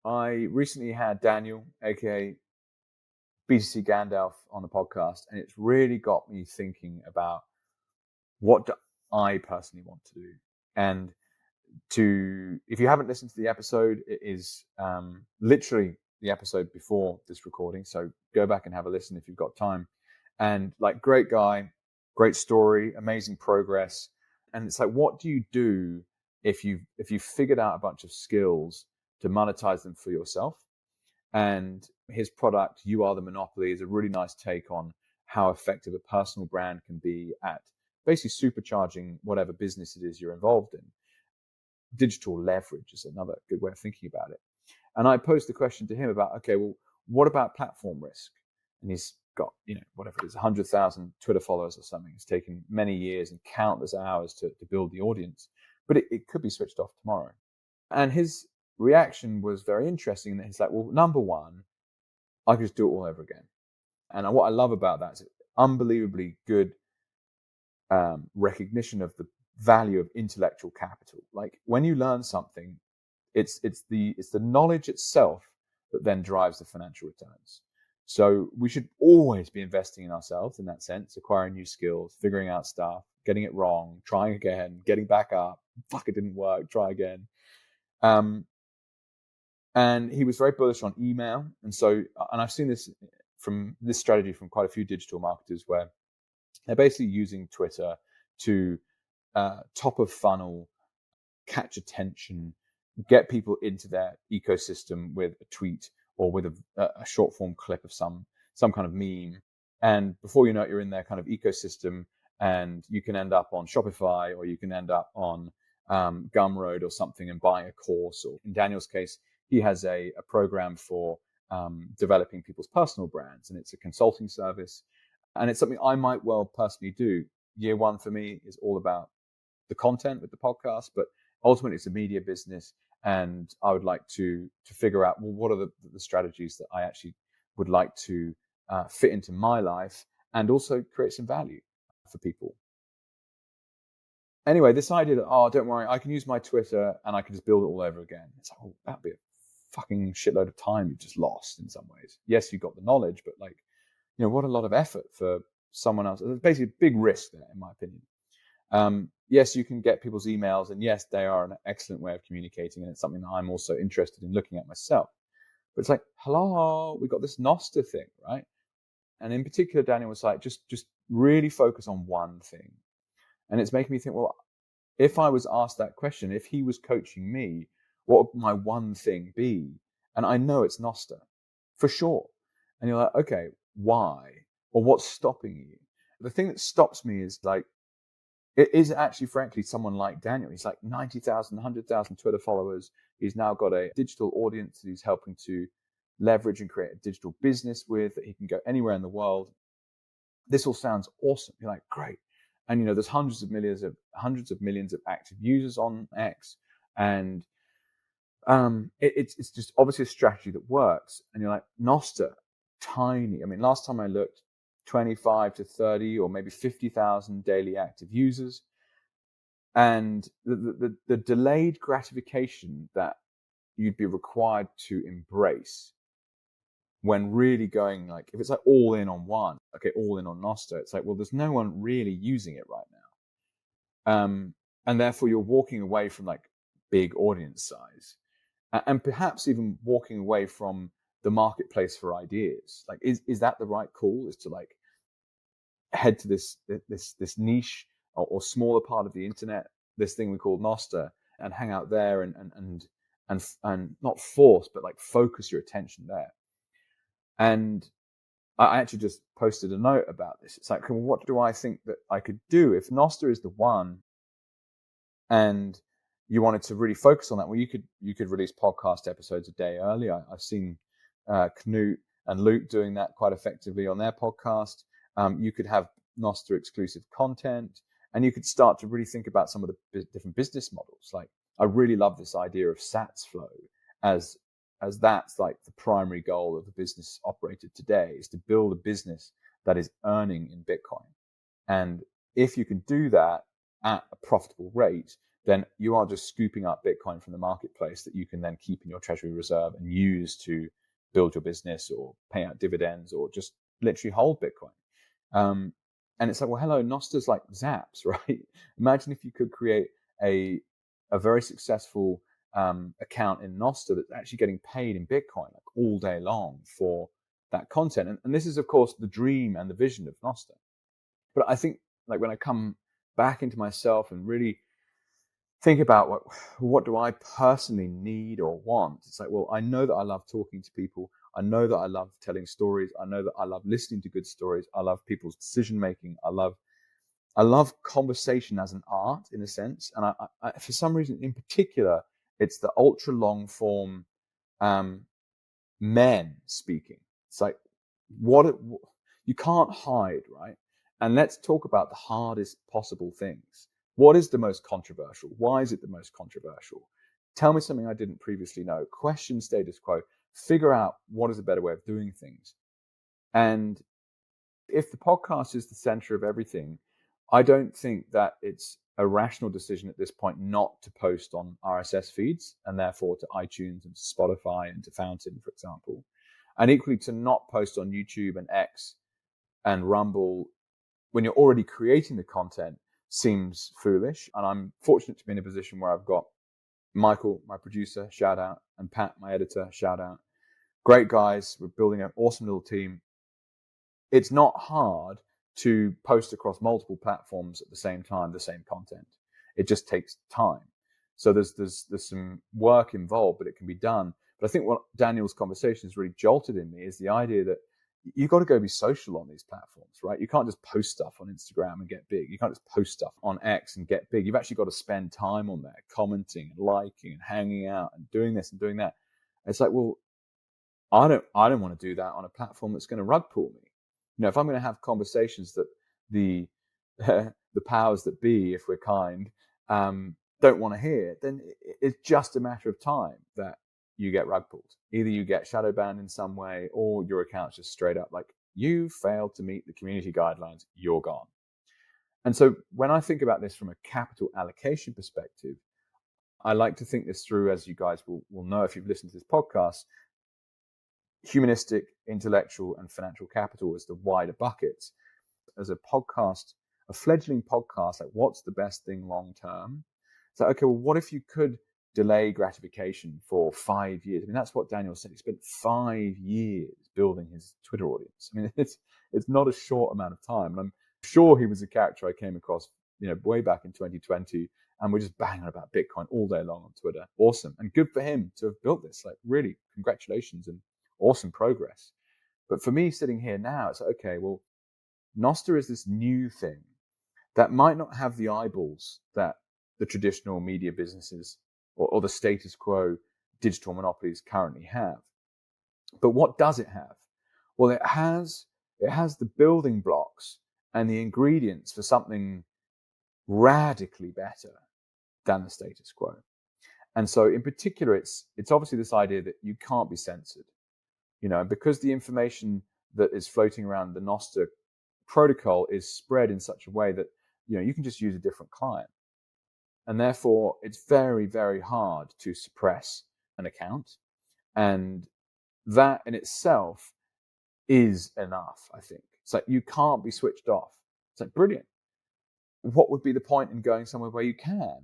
I recently had Daniel, aka BTC Gandalf, on the podcast, and it's really got me thinking about what do I personally want to do. And if you haven't listened to the episode, it is literally the episode before this recording. So go back and have a listen if you've got time. And like, great guy, great story, amazing progress. And it's like, what do you do if you've figured out a bunch of skills to monetize them for yourself? And his product, You Are the Monopoly, is a really nice take on how effective a personal brand can be at basically supercharging whatever business it is you're involved in. Digital leverage is another good way of thinking about it. And I posed the question to him about, okay, well, what about platform risk? And he's got, whatever it is, 100,000 Twitter followers or something. It's taken many years and countless hours to build the audience, but it could be switched off tomorrow. And his reaction was very interesting. He's like, well, number one, I could just do it all over again. And what I love about that is unbelievably good recognition of the value of intellectual capital. Like, when you learn something, it's the knowledge itself that then drives the financial returns. So we should always be investing in ourselves in that sense, acquiring new skills, figuring out stuff, getting it wrong, trying again, getting back up. Fuck, it didn't work. Try again. And he was very bullish on email. And I've seen this strategy from quite a few digital marketers, where they're basically using Twitter to top of funnel, catch attention, get people into their ecosystem with a tweet or with a short form clip of some kind of meme. And before you know it, you're in their kind of ecosystem, and you can end up on Shopify, or you can end up on Gumroad or something and buying a course. Or in Daniel's case, he has a program for developing people's personal brands, and it's a consulting service. And it's something I might well personally do. Year one for me is all about the content with the podcast, but ultimately it's a media business. And I would like to figure out, well, what are the strategies that I actually would like to fit into my life and also create some value for people. Anyway, this idea that, oh, don't worry, I can use my Twitter and I can just build it all over again. It's like, oh, that'd be a fucking shitload of time you've just lost in some ways. Yes, you got the knowledge, but like, what a lot of effort for someone else. There's basically a big risk there, in my opinion. Yes, you can get people's emails, and yes, they are an excellent way of communicating, and it's something that I'm also interested in looking at myself. But it's like, hello, we got this Nostr thing, right? And in particular, Daniel was like, just really focus on one thing. And it's making me think, well, if I was asked that question, if he was coaching me, what would my one thing be? And I know it's Nostr, for sure. And you're like, okay, why? Or what's stopping you? The thing that stops me is like, it is actually, frankly, someone like Daniel. He's like 90,000, 100,000 Twitter followers. He's now got a digital audience that he's helping to leverage and create a digital business with, that he can go anywhere in the world. This all sounds awesome. You're like, great. And, there's hundreds of millions of active users on X. And it's just obviously a strategy that works. And you're like, Nostr, tiny. I mean, last time I looked, 25 to 30 or maybe 50,000 daily active users. And the delayed gratification that you'd be required to embrace when really going, like, if it's like all in on one, okay, all in on Nostr, it's like, well, there's no one really using it right now. And therefore you're walking away from like big audience size, and perhaps even walking away from the marketplace for ideas. Like, is that the right call? Is to like head to this niche or smaller part of the internet, this thing we call Nostr, and hang out there and not force, but like focus your attention there. And I actually just posted a note about this. It's like, well, what do I think that I could do if Nostr is the one, and you wanted to really focus on that? Well, you could release podcast episodes a day early. I've seen Knut and Luke doing that quite effectively on their podcast. You could have Nostr exclusive content, and you could start to really think about some of the different business models. Like, I really love this idea of Sats flow as that's like the primary goal of the business operator today, is to build a business that is earning in Bitcoin. And if you can do that at a profitable rate, then you are just scooping up Bitcoin from the marketplace that you can then keep in your treasury reserve and use to build your business or pay out dividends or just literally hold Bitcoin. And it's like, well, hello, Nostr's like Zaps, right? Imagine if you could create a very successful account in Nostr that's actually getting paid in Bitcoin like all day long for that content. And this is, of course, the dream and the vision of Nostr. But I think like when I come back into myself and really think about what do I personally need or want, it's like, well, I know that I love talking to people. I know that I love telling stories. I know that I love listening to good stories. I love people's decision making. I love conversation as an art in a sense. And I for some reason in particular, it's the ultra long form men speaking. It's like you can't hide, right? And let's talk about the hardest possible things. What is the most controversial? Why is it the most controversial? Tell me something I didn't previously know. Question status quo. Figure out what is a better way of doing things. And if the podcast is the center of everything, I don't think that it's a rational decision at this point not to post on RSS feeds and therefore to iTunes and to Spotify and to Fountain, for example. And equally to not post on YouTube and X and Rumble when you're already creating the content seems foolish. And I'm fortunate to be in a position where I've got Michael, my producer, shout out, and Pat, my editor, shout out. Great guys. We're building an awesome little team. It's not hard to post across multiple platforms at the same time, the same content. It just takes time. So there's some work involved, but it can be done. But I think what Daniel's conversation has really jolted in me is the idea that you've got to go be social on these platforms, right? You can't just post stuff on Instagram and get big. You can't just post stuff on X and get big. You've actually got to spend time on there, commenting and liking and hanging out and doing this and doing that. It's like, well, I don't want to do that on a platform that's going to rug pull me. You know, if I'm going to have conversations that the powers that be, if we're kind, don't want to hear, then it's just a matter of time that you get rug pulled. Either you get shadow banned in some way, or your account's just straight up like, you failed to meet the community guidelines, you're gone. And so when I think about this from a capital allocation perspective, I like to think this through, as you guys will know if you've listened to this podcast, humanistic, intellectual, and financial capital as the wider buckets. As a podcast, a fledgling podcast, like what's the best thing long term? So, okay, well, what if you could delay gratification for 5 years? I mean, that's what Daniel said. He spent 5 years building his Twitter audience. I mean, it's not a short amount of time. And I'm sure he was a character I came across, way back in 2020, and we're just banging about Bitcoin all day long on Twitter. Awesome. And good for him to have built this. Like, really, congratulations and awesome progress. But for me sitting here now, it's like, okay, well, Nostr is this new thing that might not have the eyeballs that the traditional media businesses or the status quo digital monopolies currently have. But what does it have? Well, it has the building blocks and the ingredients for something radically better than the status quo. And so in particular, it's obviously this idea that you can't be censored. Because the information that is floating around the Nostr protocol is spread in such a way that, you can just use a different client. And therefore, it's very, very hard to suppress an account. And that in itself is enough, I think. It's like you can't be switched off. It's like, brilliant. What would be the point in going somewhere where you can?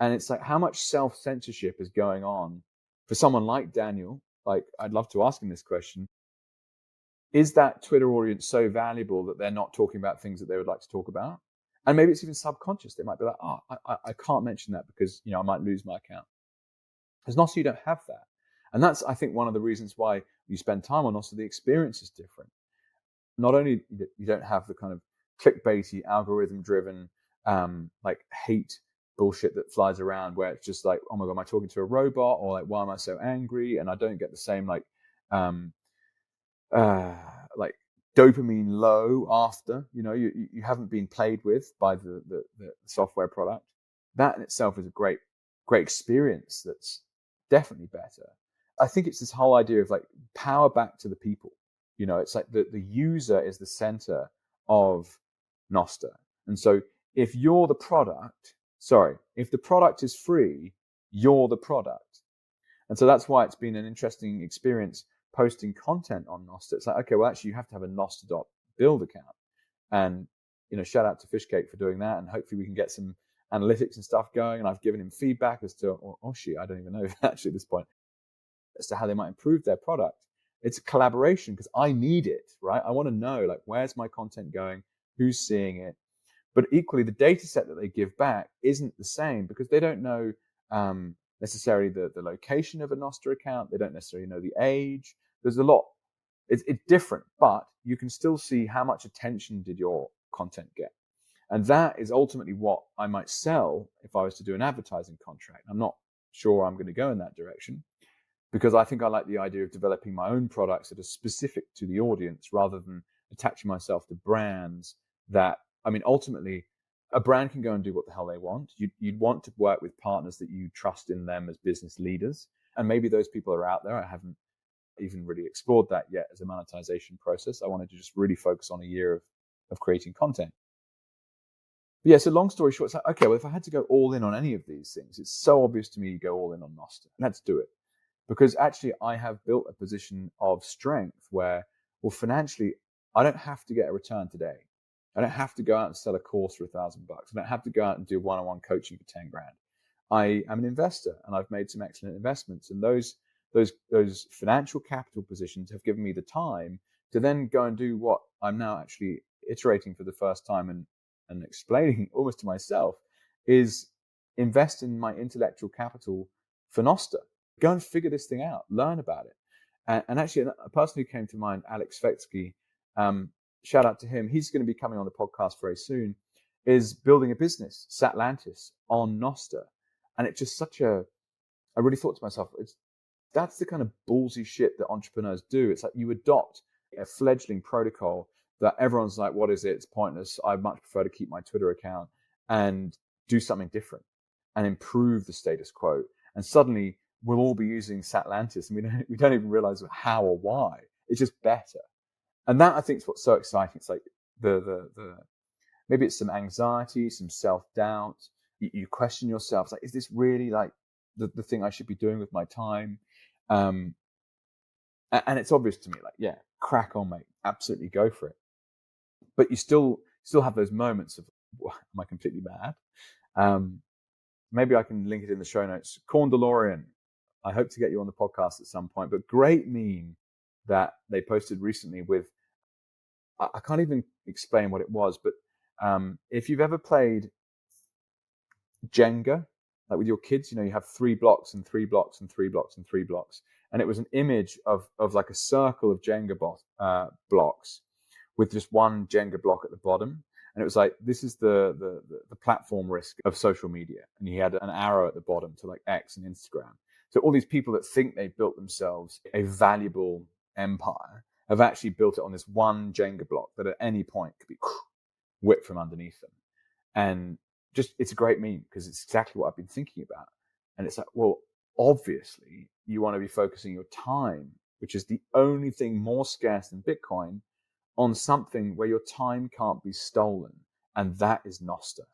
And it's like, how much self-censorship is going on for someone like Daniel? Like, I'd love to ask him this question. Is that Twitter audience so valuable that they're not talking about things that they would like to talk about? And maybe it's even subconscious. They might be like, I can't mention that because, I might lose my account. As Nostr, you don't have that. And that's, I think, one of the reasons why you spend time on Nostr, the experience is different. Not only you don't have the kind of clickbaity, algorithm-driven, like hate bullshit that flies around where it's just like, oh my God, am I talking to a robot? Or like, why am I so angry? And I don't get the same like dopamine low after, you haven't been played with by the software product. That in itself is a great experience that's definitely better. I think it's this whole idea of like power back to the people. It's like the user is the center of Nostr. And so if you're the product, Sorry, if the product is free, you're the product. And so that's why it's been an interesting experience posting content on Nostr. It's like, okay, well, actually, you have to have a Nostr.build account. And, shout out to Fishcake for doing that. And hopefully we can get some analytics and stuff going. And I've given him feedback as to, I don't even know actually at this point, as to how they might improve their product. It's a collaboration because I need it, right? I want to know, like, where's my content going? Who's seeing it? But equally, the data set that they give back isn't the same because they don't know necessarily the location of a Nostr account. They don't necessarily know the age. There's a lot. It's different, but you can still see how much attention did your content get. And that is ultimately what I might sell if I was to do an advertising contract. I'm not sure I'm going to go in that direction because I think I like the idea of developing my own products that are specific to the audience rather than attaching myself to brands that, ultimately, a brand can go and do what the hell they want. You'd want to work with partners that you trust in them as business leaders. And maybe those people are out there. I haven't even really explored that yet as a monetization process. I wanted to just really focus on a year of creating content. But yeah, so long story short, it's like, okay, well, if I had to go all in on any of these things, it's so obvious to me to go all in on Nostr. Let's do it. Because actually I have built a position of strength where, well, financially, I don't have to get a return today. I don't have to go out and sell a course for $1,000. I don't have to go out and do one-on-one coaching for 10 grand. I am an investor and I've made some excellent investments. And those financial capital positions have given me the time to then go and do what I'm now actually iterating for the first time and explaining almost to myself is invest in my intellectual capital for Nostr. Go and figure this thing out, learn about it. And actually, a person who came to mind, Alex Svetsky, shout out to him. He's going to be coming on the podcast very soon, is building a business, Satlantis, on Nostr. And it's just I really thought to myself, that's the kind of ballsy shit that entrepreneurs do. It's like you adopt a fledgling protocol that everyone's like, what is it? It's pointless. I much prefer to keep my Twitter account and do something different and improve the status quo. And suddenly we'll all be using Satlantis and we don't even realize how or why. It's just better. And that, I think, is what's so exciting. It's like the maybe it's some anxiety, some self-doubt. You question yourself. It's like, is this really like the thing I should be doing with my time? And it's obvious to me, like, yeah, crack on, mate. Absolutely go for it. But you still have those moments of, am I completely mad? Maybe I can link it in the show notes. Corn DeLorean, I hope to get you on the podcast at some point. But great meme that they posted recently with, I can't even explain what it was, but if you've ever played Jenga, like with your kids, you have 3 blocks and 3 blocks and 3 blocks and 3 blocks. And it was an image of like a circle of Jenga blocks with just one Jenga block at the bottom. And it was like, this is the platform risk of social media. And he had an arrow at the bottom to like X and Instagram. So all these people that think they've built themselves a valuable empire have actually built it on this one Jenga block that at any point could be whipped from underneath them. And just, it's a great meme because it's exactly what I've been thinking about. And it's like, well, obviously you want to be focusing your time, which is the only thing more scarce than Bitcoin, on something where your time can't be stolen. And that is Nostr.